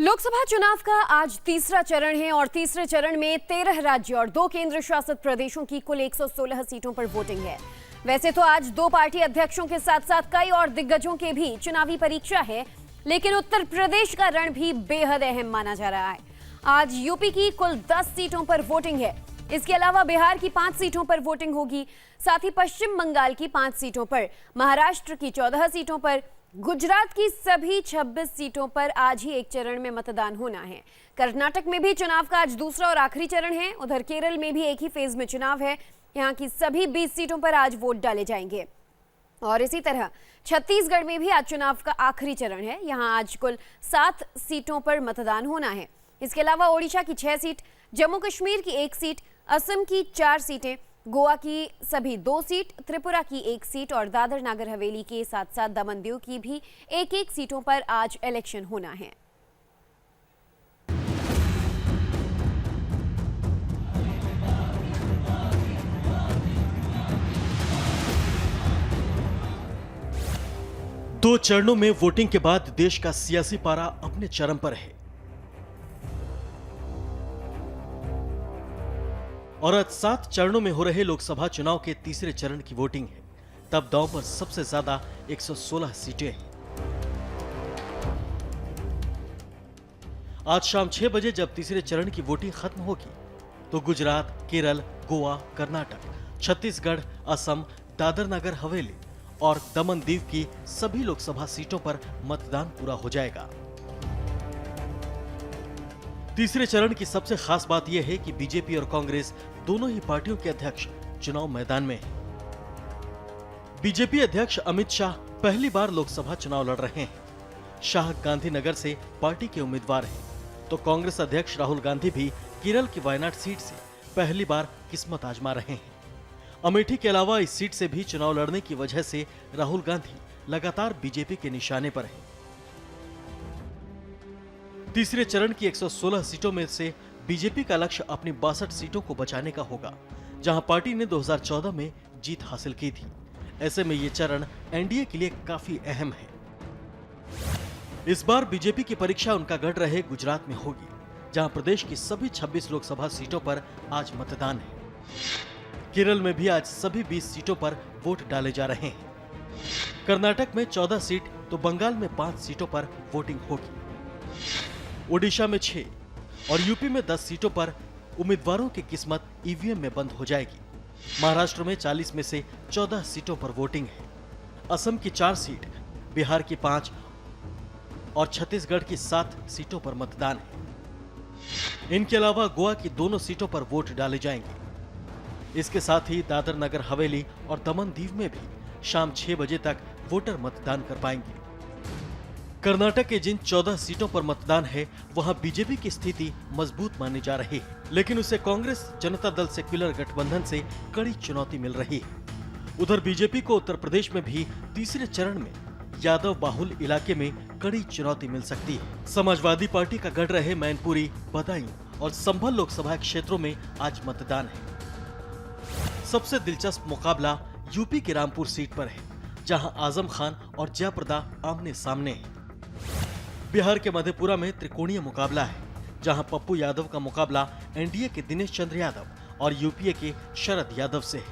लोकसभा चुनाव का आज तीसरा चरण है और तीसरे चरण में 13 राज्य और 2 केंद्र शासित प्रदेशों की कुल 116 सीटों पर वोटिंग है। वैसे तो आज 2 पार्टी अध्यक्षों के साथ साथ कई और दिग्गजों के भी चुनावी परीक्षा है, लेकिन उत्तर प्रदेश का रण भी बेहद अहम माना जा रहा है। आज यूपी की कुल 10 सीटों पर वोटिंग है। इसके अलावा बिहार की 5 सीटों पर वोटिंग होगी। साथ ही पश्चिम बंगाल की 5 सीटों पर, महाराष्ट्र की 14 सीटों पर, गुजरात की सभी 26 सीटों पर आज ही एक चरण में मतदान होना है। कर्नाटक में भी चुनाव का आज दूसरा और आखिरी चरण है। उधर केरल में भी एक ही फेज में चुनाव है। यहाँ की सभी 20 सीटों पर आज वोट डाले जाएंगे। और इसी तरह छत्तीसगढ़ में भी आज चुनाव का आखिरी चरण है। यहाँ आज कुल 7 सीटों पर मतदान होना है। इसके अलावा ओडिशा की 6 सीट, जम्मू कश्मीर की 1 सीट, असम की 4 सीटें, गोवा की सभी 2 सीट, त्रिपुरा की 1 सीट और दादर नागर हवेली के साथ साथ दमन दीव की भी 1-1 सीटों पर आज इलेक्शन होना है। दो चरणों में वोटिंग के बाद देश का सियासी पारा अपने चरम पर है और आज 7 चरणों में हो रहे लोकसभा चुनाव के तीसरे चरण की वोटिंग है। तब दांव पर सबसे ज्यादा 116 सीटें हैं। आज शाम 6 बजे जब तीसरे चरण की वोटिंग खत्म होगी तो गुजरात, केरल, गोवा, कर्नाटक, छत्तीसगढ़, असम, दादर नगर हवेली और दमन दीव की सभी लोकसभा सीटों पर मतदान पूरा हो जाएगा। तीसरे चरण की सबसे खास बात यह है कि बीजेपी और कांग्रेस दोनों ही पार्टियों के अध्यक्ष चुनाव मैदान में हैं। बीजेपी अध्यक्ष अमित शाह पहली बार लोकसभा चुनाव लड़ रहे हैं। शाह गांधीनगर से पार्टी के उम्मीदवार हैं, तो कांग्रेस अध्यक्ष राहुल गांधी भी केरल की वायनाड सीट से पहली बार किस्मत आजमा रहे हैं। अमेठी के अलावा इस सीट से भी चुनाव लड़ने की वजह से राहुल गांधी लगातार बीजेपी के निशाने पर हैं। तीसरे चरण की 116 सीटों में से बीजेपी का लक्ष्य अपनी 62 सीटों को बचाने का होगा, जहां पार्टी ने 2014 में जीत हासिल की थी। ऐसे में ये चरण एनडीए के लिए काफी अहम है। इस बार बीजेपी की परीक्षा उनका गढ़ रहे गुजरात में होगी, जहां प्रदेश की सभी 26 लोकसभा सीटों पर आज मतदान है। केरल में भी आज सभी 20 सीटों पर वोट डाले जा रहे हैं। कर्नाटक में 14 सीट तो बंगाल में 5 सीटों पर वोटिंग होगी। ओडिशा में 6 और यूपी में 10 सीटों पर उम्मीदवारों की किस्मत ईवीएम में बंद हो जाएगी। महाराष्ट्र में 40 में से 14 सीटों पर वोटिंग है। असम की 4 सीट, बिहार की 5 और छत्तीसगढ़ की 7 सीटों पर मतदान है। इनके अलावा गोवा की दोनों सीटों पर वोट डाले जाएंगे। इसके साथ ही दादर नगर हवेली और दमन दीव में भी शाम 6 बजे तक वोटर मतदान कर पाएंगे। कर्नाटक के जिन 14 सीटों पर मतदान है वहां बीजेपी की स्थिति मजबूत मानी जा रही है, लेकिन उसे कांग्रेस जनता दल सेक्युलर गठबंधन से कड़ी चुनौती मिल रही है। उधर बीजेपी को उत्तर प्रदेश में भी तीसरे चरण में यादव बाहुल इलाके में कड़ी चुनौती मिल सकती है। समाजवादी पार्टी का गढ़ रहे मैनपुरी, बदायूं और संभल लोकसभा क्षेत्रों में आज मतदान है। सबसे दिलचस्प मुकाबला यूपी की रामपुर सीट पर है, जहां आजम खान और जयप्रदा आमने सामने हैं। बिहार के मधेपुरा में त्रिकोणीय मुकाबला है, जहां पप्पू यादव का मुकाबला एनडीए के दिनेश चंद्र यादव और यूपीए के शरद यादव से है।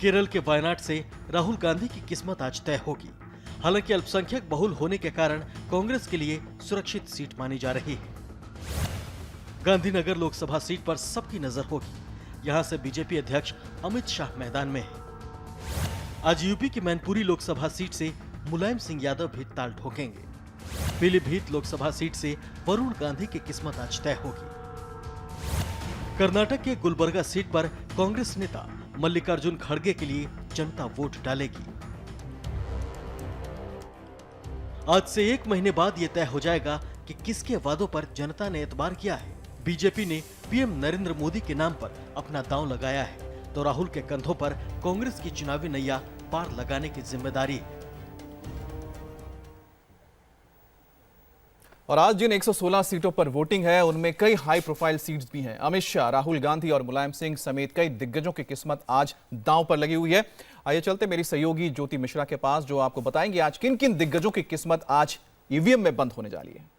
केरल के वायनाड से राहुल गांधी की किस्मत आज तय होगी। हालांकि अल्पसंख्यक बहुल होने के कारण कांग्रेस के लिए सुरक्षित सीट मानी जा रही है। गांधीनगर लोकसभा सीट पर सबकी नजर होगी। यहां से बीजेपी अध्यक्ष अमित शाह मैदान में है। आज यूपी की मैनपुरी लोकसभा सीट से मुलायम सिंह यादव भी ताल ठोकेंगे। पीलीभीत लोकसभा सीट से वरुण गांधी की किस्मत आज तय होगी। कर्नाटक के गुलबर्गा सीट पर कांग्रेस नेता मल्लिकार्जुन खड़गे के लिए जनता वोट डालेगी। आज से 1 महीने बाद यह तय हो जाएगा कि किसके वादों पर जनता ने एतबार किया है। बीजेपी ने पीएम नरेंद्र मोदी के नाम पर अपना दांव लगाया है, तो राहुल के कंधों पर कांग्रेस की चुनावी नैया पार लगाने की जिम्मेदारी है। और आज जिन 116 सीटों पर वोटिंग है उनमें कई हाई प्रोफाइल सीट्स भी हैं। अमित शाह, राहुल गांधी और मुलायम सिंह समेत कई दिग्गजों की किस्मत आज दांव पर लगी हुई है। आइए चलते मेरी सहयोगी ज्योति मिश्रा के पास, जो आपको बताएंगे आज किन किन दिग्गजों की किस्मत आज ईवीएम में बंद होने जा रही है।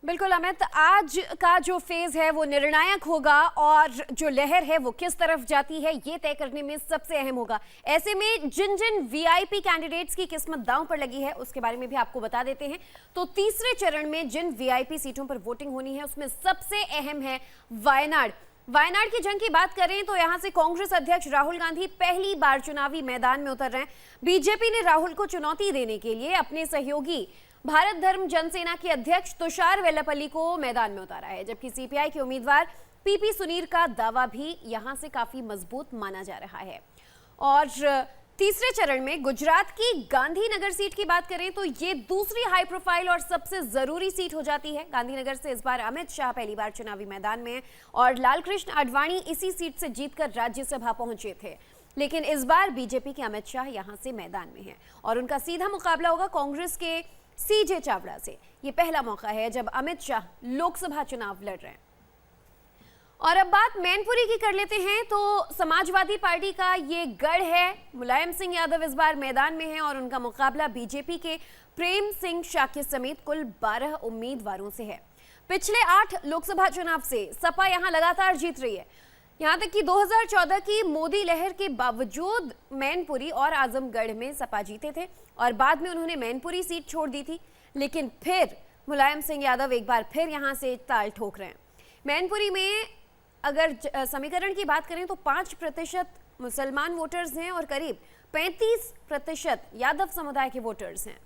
बिल्कुल अमित, आज का जो फेज है वो निर्णायक होगा और जो लहर है वो किस तरफ जाती है ये तय करने में सबसे अहम होगा। ऐसे में जिन जिन वीआईपी कैंडिडेट्स की किस्मत दांव पर लगी है उसके बारे में भी आपको बता देते हैं। तो तीसरे चरण में जिन वीआईपी सीटों पर वोटिंग होनी है उसमें सबसे अहम है वायनाड की जंग की बात करें तो यहां से कांग्रेस अध्यक्ष राहुल गांधी पहली बार चुनावी मैदान में उतर रहे हैं। बीजेपी ने राहुल को चुनौती देने के लिए अपने सहयोगी भारत धर्म जनसेना के अध्यक्ष तुषार वेल्लापल्ली को मैदान में उतारा है, जबकि सीपीआई के उम्मीदवार पीपी सुनीर का दावा भी यहां से काफी मजबूत माना जा रहा है। और तीसरे चरण में गुजरात की गांधीनगर सीट की बात करें तो ये दूसरी हाई प्रोफाइल और सबसे जरूरी सीट हो जाती है। गांधीनगर से इस बार अमित शाह पहली बार चुनावी मैदान में हैं और लालकृष्ण आडवाणी इसी सीट से जीतकर राज्यसभा पहुंचे थे, लेकिन इस बार बीजेपी के अमित शाह यहां से मैदान में हैं और उनका सीधा मुकाबला होगा कांग्रेस के सीजे चावड़ा से। ये पहला मौका है जब अमित शाह लोकसभा चुनाव लड़ रहे हैं। और अब बात मैनपुरी की कर लेते हैं तो समाजवादी पार्टी का ये गढ़ है। मुलायम सिंह यादव इस बार मैदान में हैं और उनका मुकाबला बीजेपी के प्रेम सिंह शाक्य समेत कुल 12 उम्मीदवारों से है। पिछले 8 लोकसभा चुनाव से सपा यहां लगातार जीत रही है, यहां तक कि 2014 की मोदी लहर के बावजूद मैनपुरी और आजमगढ़ में सपा जीते थे और बाद में उन्होंने मैनपुरी सीट छोड़ दी थी, लेकिन फिर मुलायम सिंह यादव एक बार फिर यहां से ताल ठोक रहे हैं। मैनपुरी में अगर समीकरण की बात करें तो 5% मुसलमान वोटर्स हैं और करीब 35% यादव समुदाय के वोटर्स हैं।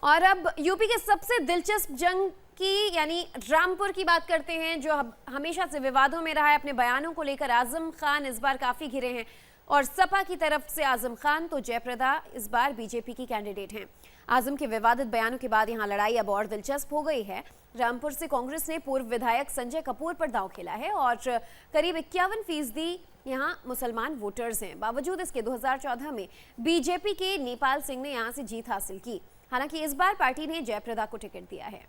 और अब यूपी के सबसे दिलचस्प जंग की यानी रामपुर की बात करते हैं, जो हमेशा से विवादों में रहा है। अपने बयानों को लेकर आजम खान इस बार काफी घिरे हैं और सपा की तरफ से आजम खान तो जयप्रदा इस बार बीजेपी की कैंडिडेट हैं। आजम के विवादित बयानों के बाद यहां लड़ाई अब और दिलचस्प हो गई है। रामपुर से कांग्रेस ने पूर्व विधायक संजय कपूर पर दांव खेला है और करीब 51% यहां मुसलमान वोटर्स हैं। बावजूद इसके 2014 में बीजेपी के नेपाल सिंह ने यहां से जीत हासिल की। हालांकि इस बार पार्टी ने जयप्रदा को टिकट दिया है।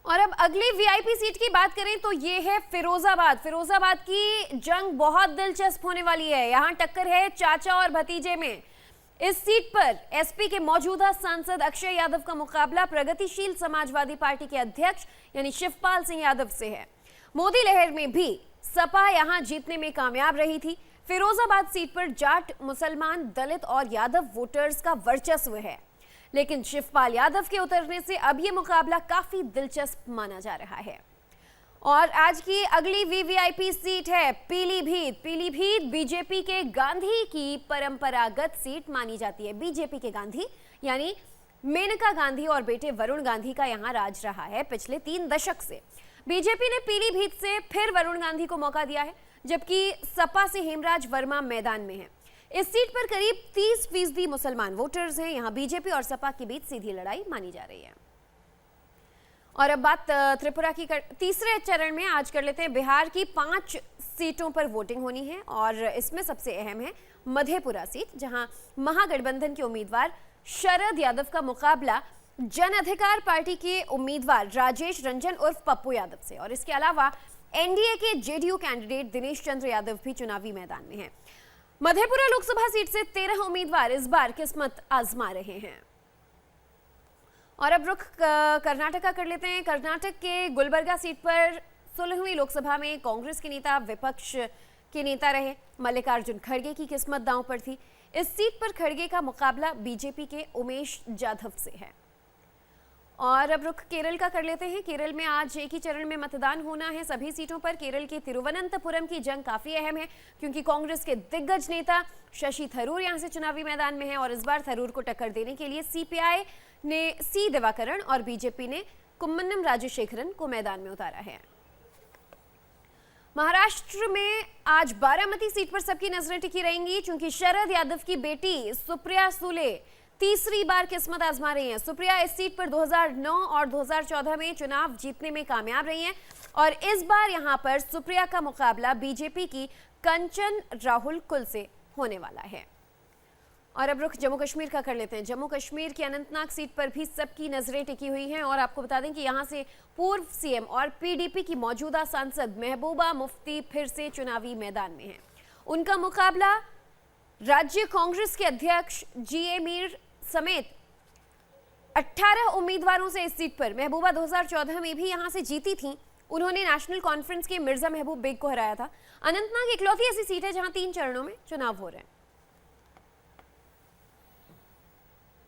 और अब अगली वीआईपी सीट की बात करें तो ये है फिरोजाबाद की जंग बहुत दिलचस्प होने वाली है। यहां टक्कर है चाचा और भतीजे में। इस सीट पर एसपी के मौजूदा सांसद अक्षय यादव का मुकाबला प्रगतिशील समाजवादी पार्टी के अध्यक्ष यानी शिवपाल सिंह यादव से है। मोदी लहर में भी सपा यहां जीतने में कामयाब रही थी। फिरोजाबाद सीट पर जाट, मुसलमान, दलित और यादव वोटर्स का वर्चस्व है, लेकिन शिवपाल यादव के उतरने से अब यह मुकाबला काफी दिलचस्प माना जा रहा है। और आज की अगली वीवीआईपी सीट है पीलीभीत बीजेपी के गांधी की परंपरागत सीट मानी जाती है। बीजेपी के गांधी यानी मेनका गांधी और बेटे वरुण गांधी का यहां राज रहा है पिछले 3 दशक से। बीजेपी ने पीलीभीत से फिर वरुण गांधी को मौका दिया है, जबकि सपा से हेमराज वर्मा मैदान में है। इस सीट पर करीब 30% मुसलमान वोटर्स हैं। यहां बीजेपी और सपा के बीच सीधी लड़ाई मानी जा रही है। और अब बात त्रिपुरा की तीसरे चरण में आज कर लेते हैं। बिहार की 5 सीटों पर वोटिंग होनी है और इसमें सबसे अहम है मधेपुरा सीट, जहां महागठबंधन के उम्मीदवार शरद यादव का मुकाबला जन अधिकार पार्टी के उम्मीदवार राजेश रंजन उर्फ पप्पू यादव से। और इसके अलावा एनडीए के जेडीयू कैंडिडेट दिनेश चंद्र यादव भी चुनावी मैदान में हैं। मधेपुरा लोकसभा सीट से 13 उम्मीदवार इस बार किस्मत आजमा रहे हैं। और अब रुख कर्नाटक का कर लेते हैं। कर्नाटक के गुलबर्गा सीट पर 16वीं लोकसभा में कांग्रेस के नेता विपक्ष के नेता रहे मल्लिकार्जुन खड़गे की किस्मत दांव पर थी। इस सीट पर खड़गे का मुकाबला बीजेपी के उमेश जाधव से है। और अब रुख केरल का कर लेते हैं। केरल में आज एक ही चरण में मतदान होना है सभी सीटों पर। केरल के तिरुवनंतपुरम की जंग काफी अहम है क्योंकि कांग्रेस के दिग्गज नेता शशि थरूर यहां से चुनावी मैदान में है और इस बार थरूर को टक्कर देने के लिए सीपीआई ने सी दिवाकरण और बीजेपी ने कुम्मनम राजशेखरन को मैदान में उतारा है। महाराष्ट्र में आज बारामती सीट पर सबकी नजरें टिकी रहेंगी क्योंकि शरद यादव की बेटी सुप्रिया सुले तीसरी बार किस्मत आजमा रही हैं। सुप्रिया इस सीट पर 2009 और 2014 में चुनाव जीतने में कामयाब रही हैं और इस बार यहां पर सुप्रिया का मुकाबला बीजेपी की कंचन राहुल कुल से होने वाला है। और अब रुख जम्मू कश्मीर का कर लेते हैं। जम्मू कश्मीर की अनंतनाग सीट पर भी सबकी नजरें टिकी हुई हैं और आपको बता दें कि यहां से पूर्व सीएम और पीडीपी की मौजूदा सांसद महबूबा मुफ्ती फिर से चुनावी मैदान में हैं। उनका मुकाबला राज्य कांग्रेस के अध्यक्ष जीए मीर समेत 18 उम्मीदवारों से इस सीट पर महबूबा 2014 में भी यहां से जीती थी। उन्होंने नेशनल कॉन्फ्रेंस के मिर्जा महबूब बेग को हराया था। अनंतनाग इकलौती ऐसी सीट है जहां 3 चरणों में चुनाव हो रहे हैं।